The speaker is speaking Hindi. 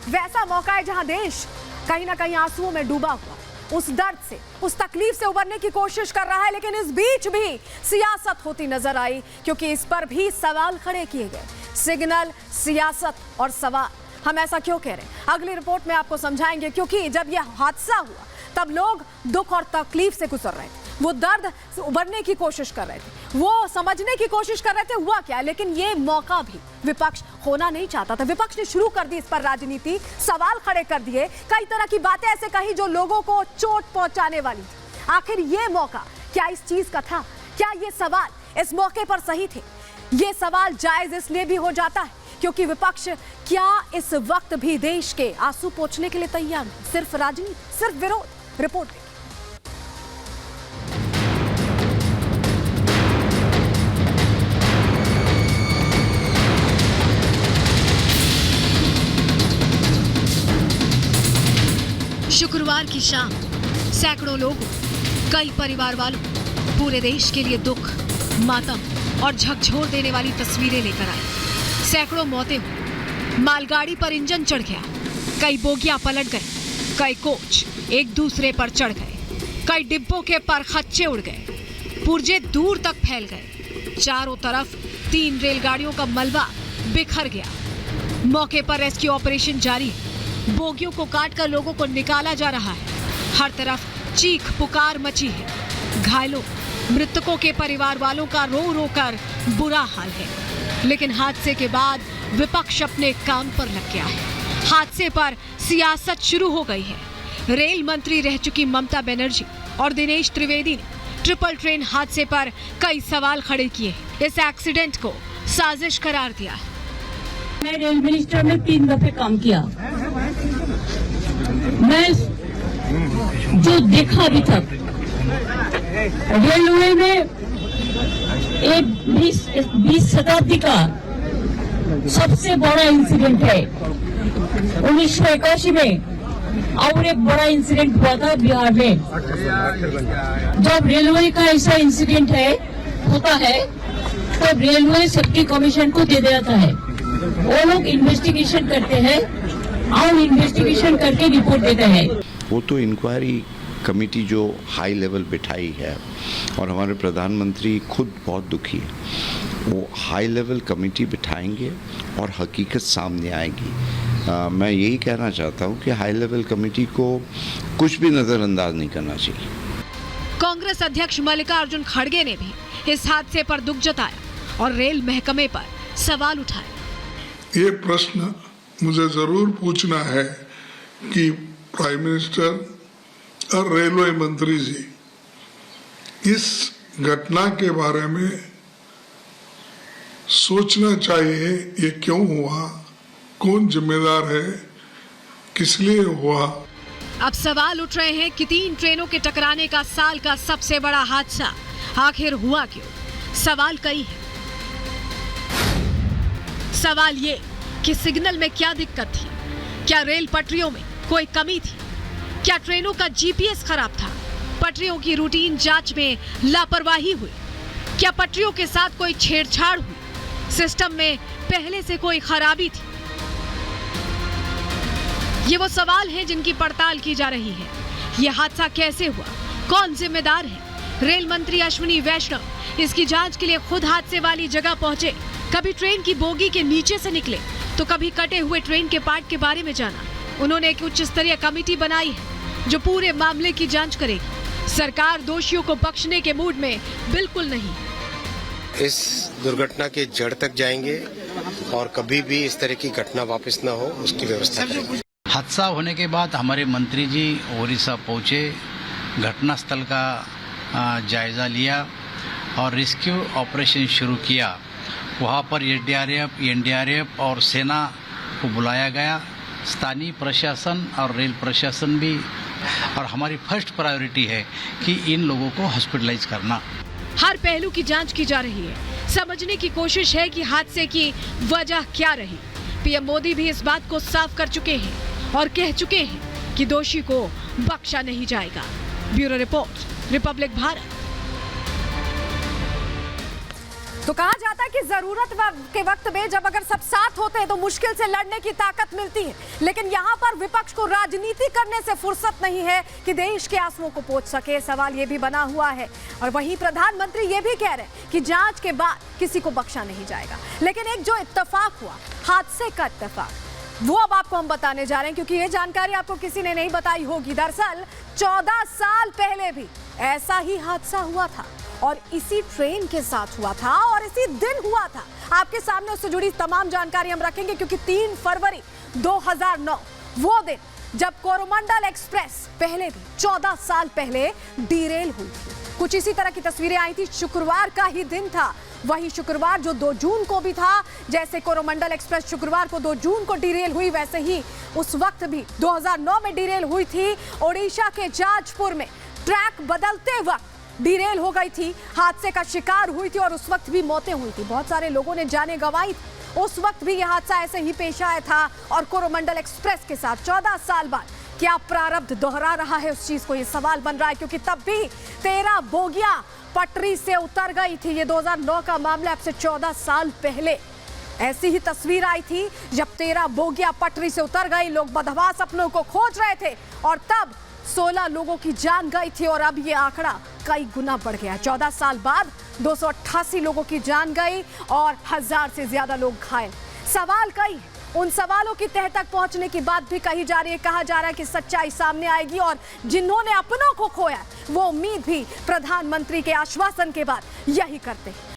वैसा मौका है जहां देश कहीं ना कहीं आंसुओं में डूबा हुआ, उस दर्द से, उस तकलीफ से उबरने की कोशिश कर रहा है। लेकिन इस बीच भी सियासत होती नजर आई, क्योंकि इस पर भी सवाल खड़े किए गए। सिग्नल, सियासत और सवाल। हम ऐसा क्यों कह रहे हैं, अगली रिपोर्ट में आपको समझाएंगे। क्योंकि जब यह हादसा हुआ तब लोग दुख और तकलीफ से गुजर रहे थे, वो दर्द से उबरने की कोशिश कर रहे थे, वो समझने की कोशिश कर रहे थे हुआ क्या। लेकिन ये मौका भी विपक्ष होना नहीं चाहता था। विपक्ष ने शुरू कर दी इस पर राजनीति, सवाल खड़े कर दिए, कई तरह की बातें ऐसे कही जो लोगों को चोट पहुंचाने वाली थी। आखिर ये मौका क्या इस चीज का था? क्या ये सवाल इस मौके पर सही थे? ये सवाल जायज इसलिए भी हो जाता है क्योंकि विपक्ष क्या इस वक्त भी देश के आंसू पोंछने के लिए तैयार है? सिर्फ राजनीति, सिर्फ विरोध। रिपोर्ट देखिए। शुक्रवार की शाम सैकड़ों लोगों, कई परिवार वालों, पूरे देश के लिए दुख, मातम और झकझोर देने वाली तस्वीरें लेकर आए। सैकड़ों मौतें हुई, मालगाड़ी पर इंजन चढ़ गया, कई बोगियां पलट गए, कई कोच एक दूसरे पर चढ़ गए, कई डिब्बों के परखच्चे उड़ गए, पुर्जे दूर तक फैल गए। चारों तरफ 3 रेलगाड़ियों का मलबा बिखर गया। मौके पर रेस्क्यू ऑपरेशन जारी है। बोगियों को काटकर लोगों को निकाला जा रहा है। हर तरफ चीख पुकार मची है। घायलों, मृतकों के परिवार वालों का रो रो कर बुरा हाल है। लेकिन हादसे के बाद विपक्ष अपने काम पर लग गया है। हादसे पर सियासत शुरू हो गई है। रेल मंत्री रह चुकी ममता बनर्जी और दिनेश त्रिवेदी ने ट्रिपल ट्रेन हादसे पर कई सवाल खड़े किए। इस एक्सीडेंट को साजिश करार दिया है। मैं रेल मिनिस्टर में 3 दफे काम किया। मैं जो देखा अभी तक रेलवे में एक 20 शताब्दी का सबसे बड़ा इंसिडेंट है। 1981 में और एक बड़ा इंसिडेंट हुआ था बिहार में। जब रेलवे का ऐसा इंसिडेंट होता है तो रेलवे सेफ्टी कमीशन को दे देता है। वो लोग इन्वेस्टिगेशन करते हैं और इन्वेस्टिगेशन करके रिपोर्ट देते हैं। वो तो इंक्वायरी कमेटी जो हाई लेवल बिठाई है और हमारे प्रधानमंत्री खुद बहुत दुखी है। वो हाई लेवल कमेटी बिठाएंगे और हकीकत सामने आएगी। मैं यही कहना चाहता हूँ कि हाई लेवल कमेटी को कुछ भी नज़रअंदाज नहीं करना चाहिए। कांग्रेस अध्यक्ष मल्लिकार्जुन खड़गे ने भी इस हादसे पर दुख जताया और रेल महकमे पर सवाल उठाए। ये प्रश्न मुझे जरूर पूछना है कि प्राइम मिनिस्टर और रेलवे मंत्री जी इस घटना के बारे में सोचना चाहिए। ये क्यों हुआ, कौन जिम्मेदार है, किस लिए हुआ। अब सवाल उठ रहे हैं कि 3 ट्रेनों के टकराने का साल का सबसे बड़ा हादसा आखिर हुआ क्यों? सवाल कई है। सवाल ये कि सिग्नल में क्या दिक्कत थी? क्या रेल पटरियों में कोई कमी थी? क्या ट्रेनों का जीपीएस खराब था? पटरियों की रूटीन जांच में लापरवाही हुई? क्या पटरियों के साथ कोई छेड़छाड़ हुई? सिस्टम में पहले से कोई खराबी थी? ये वो सवाल हैं जिनकी पड़ताल की जा रही है। यह हादसा कैसे हुआ? कौन जिम्मेदार है? रेल मंत्री अश्विनी वैष्णव इसकी जांच के लिए खुद हादसे वाली जगह पहुंचे। कभी ट्रेन की बोगी के नीचे से निकले तो कभी कटे हुए ट्रेन के पार्ट के बारे में जाना। उन्होंने एक उच्च स्तरीय कमेटी बनाई है जो पूरे मामले की जांच करेगी। सरकार दोषियों को बख्शने के मूड में बिल्कुल नहीं। इस दुर्घटना के जड़ तक जाएंगे और कभी भी इस तरह की घटना वापस न हो उसकी व्यवस्था करेंगे। हादसा होने के बाद हमारे मंत्री जी ओडिशा पहुंचे, घटनास्थल का जायजा लिया और रेस्क्यू ऑपरेशन शुरू किया। वहाँ पर एसडीआरएफ, एनडीआरएफ और सेना को बुलाया गया। स्थानीय प्रशासन और रेल प्रशासन भी, और हमारी फर्स्ट प्रायोरिटी है कि इन लोगों को हॉस्पिटलाइज करना। हर पहलू की जांच की जा रही है। समझने की कोशिश है कि हादसे की वजह क्या रही। पीएम मोदी भी इस बात को साफ कर चुके हैं और कह चुके हैं कि दोषी को बख्शा नहीं जाएगा। Bureau report, Republic Bharat. तो कहा जाता है कि जरूरत के वक्त में जब अगर सब साथ होते हैं तो मुश्किल से लड़ने की ताकत मिलती है, लेकिन यहाँ पर विपक्ष को राजनीति करने से फुर्सत नहीं है कि देश के आंसुओं को पोंछ सके। सवाल ये भी बना हुआ है और वहीं प्रधानमंत्री ये भी कह रहे हैं कि जांच के बाद किसी को बख्शा नहीं जाएगा। लेकिन एक जो इत्तेफाक हुआ, हादसे का इत्तेफाक, वो अब आपको हम बताने जा रहे हैं, क्योंकि ये जानकारी आपको किसी ने नहीं बताई होगी। दरअसल 14 साल पहले भी ऐसा ही हादसा हुआ था और इसी ट्रेन के साथ हुआ था और इसी दिन हुआ था। आपके सामने उससे जुड़ी तमाम जानकारी हम रखेंगे, क्योंकि 3 फरवरी 2009 वो दिन जब कोरोमंडल एक्सप्रेस पहले भी 14 साल पहले डिरेल हुई थी। कुछ इसी तरह की तस्वीरें आई थी। शुक्रवार का ही दिन था, वही शुक्रवार जो 2 जून को भी था। जैसे कोरोमंडल एक्सप्रेस शुक्रवार को 2 जून को डिरेल हुई, वैसे ही उस वक्त भी 2009 में डिरेल हुई थी। ओडिशा के जाजपुर में ट्रैक बदलते वक्त डिरेल हो गई थी, हादसे का शिकार हुई थी और उस वक्त भी मौतें हुई थी। बहुत सारे लोगों ने जानें गंवाई। उस वक्त भी यह हादसा ऐसे ही पेश आया था और कोरोमंडल एक्सप्रेस के साथ 14 साल बाद क्या प्रारब्ध दोहरा रहा है, उस चीज को ये सवाल बन रहा है, क्योंकि तब भी 13 बोगियां पटरी से उतर गई थी। ये 2009 का मामला, अब से 14 साल पहले ऐसी ही तस्वीर आई थी जब 13 बोगियां पटरी से उतर गई। लोग बदहवास अपनों को खोज रहे थे और तब 16 लोगों की जान गई थी और अब ये आंकड़ा कई गुना बढ़ गया। 14 साल बाद 288 लोगों की जान गई और 1000 से ज्यादा लोग घायल। सवाल कई, उन सवालों की तह तक पहुंचने की बात भी कही जा रही है। कहा जा रहा है कि सच्चाई सामने आएगी और जिन्होंने अपनों को खोया वो उम्मीद भी प्रधानमंत्री के आश्वासन के बाद यही करते हैं।